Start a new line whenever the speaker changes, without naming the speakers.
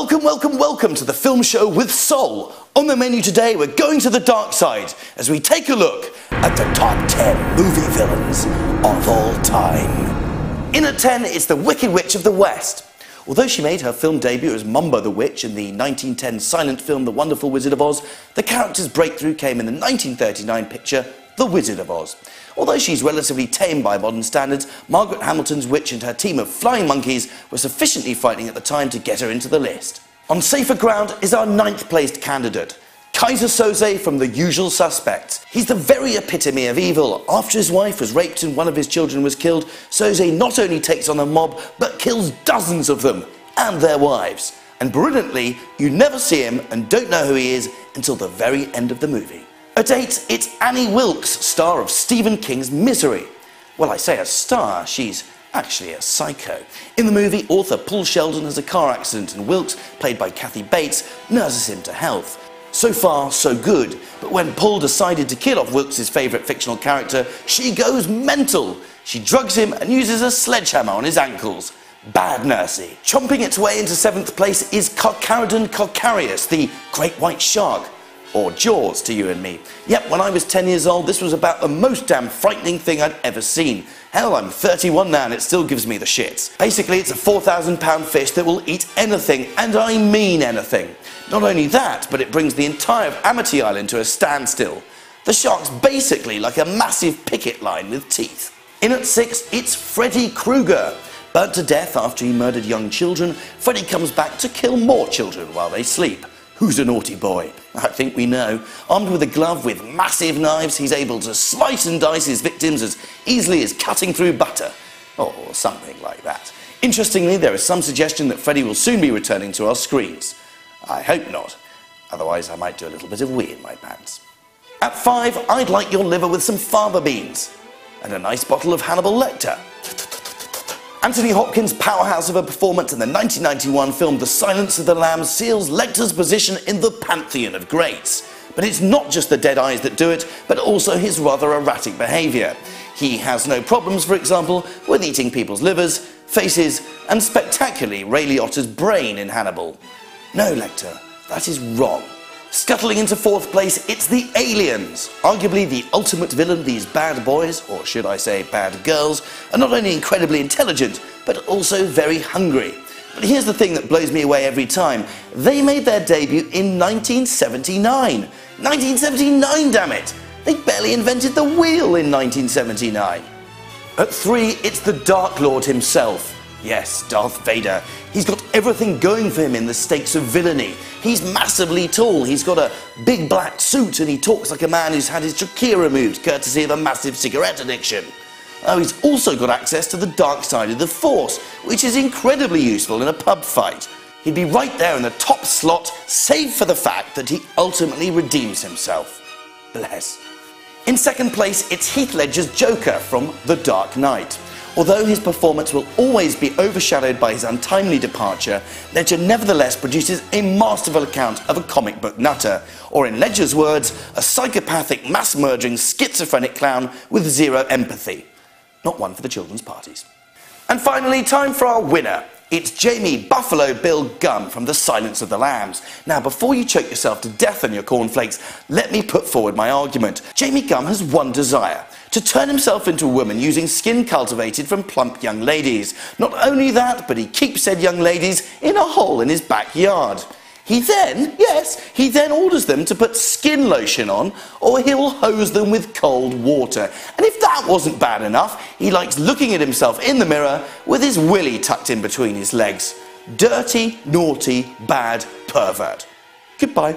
Welcome, welcome, welcome to the film show with Soul. On the menu today, we're going to the dark side as we take a look at the top 10 movie villains of all time. In at 10, it's the Wicked Witch of the West. Although she made her film debut as Mumba the Witch in the 1910 silent film The Wonderful Wizard of Oz, the character's breakthrough came in the 1939 picture The Wizard of Oz. Although she's relatively tame by modern standards, Margaret Hamilton's witch and her team of flying monkeys were sufficiently frightening at the time to get her into the list. On safer ground is our 9th placed candidate, Kaiser Soze from The Usual Suspects. He's the very epitome of evil. After his wife was raped and one of his children was killed, Soze not only takes on a mob, but kills dozens of them and their wives. And brilliantly, you never see him and don't know who he is until the very end of the movie. At 8, it's Annie Wilkes, star of Stephen King's Misery. Well, I say a star, she's actually a psycho. In the movie, author Paul Sheldon has a car accident and Wilkes, played by Kathy Bates, nurses him to health. So far, so good, but when Paul decided to kill off Wilkes' favourite fictional character, she goes mental. She drugs him and uses a sledgehammer on his ankles. Bad nursey. Chomping its way into 7th place is Carcharodon carcharius, the great white shark. Or Jaws to you and me. Yep, when I was 10 years old, this was about the most damn frightening thing I'd ever seen. Hell, I'm 31 now and it still gives me the shits. Basically, it's a 4,000-pound fish that will eat anything, and I mean anything. Not only that, but it brings the entire of Amity Island to a standstill. The shark's basically like a massive picket line with teeth. In at 6, it's Freddy Krueger. Burnt to death after he murdered young children, Freddy comes back to kill more children while they sleep. Who's a naughty boy? I think we know. Armed with a glove with massive knives, he's able to slice and dice his victims as easily as cutting through butter. Or something like that. Interestingly, there is some suggestion that Freddy will soon be returning to our screens. I hope not. Otherwise, I might do a little bit of wee in my pants. At 5, I'd like your liver with some fava beans. And a nice bottle of Hannibal Lecter. Anthony Hopkins' powerhouse of a performance in the 1991 film The Silence of the Lambs seals Lecter's position in the pantheon of greats. But it's not just the dead eyes that do it, but also his rather erratic behaviour. He has no problems, for example, with eating people's livers, faces, and spectacularly Ray Liotta's brain in Hannibal. No, Lecter, that is wrong. Scuttling into 4th place, it's the Aliens. Arguably the ultimate villain, these bad boys, or should I say bad girls, are not only incredibly intelligent, but also very hungry. But here's the thing that blows me away every time. They made their debut in 1979. 1979, damn it! They barely invented the wheel in 1979. At 3, it's the Dark Lord himself. Yes, Darth Vader. He's got everything going for him in the stakes of villainy. He's massively tall, he's got a big black suit, and he talks like a man who's had his trachea removed courtesy of a massive cigarette addiction. Oh, he's also got access to the dark side of the Force, which is incredibly useful in a pub fight. He'd be right there in the top slot, save for the fact that he ultimately redeems himself. Bless. In 2nd place, it's Heath Ledger's Joker from The Dark Knight. Although his performance will always be overshadowed by his untimely departure, Ledger nevertheless produces a masterful account of a comic book nutter, or in Ledger's words, a psychopathic, mass-murdering, schizophrenic clown with zero empathy. Not one for the children's parties. And finally, time for our winner. It's Jamie Buffalo Bill Gum from The Silence of the Lambs. Now, before you choke yourself to death on your cornflakes, let me put forward my argument. Jamie Gum has one desire: to turn himself into a woman using skin cultivated from plump young ladies. Not only that, but he keeps said young ladies in a hole in his backyard. He then orders them to put skin lotion on, or he'll hose them with cold water. And if that wasn't bad enough, he likes looking at himself in the mirror with his willy tucked in between his legs. Dirty, naughty, bad pervert. Goodbye.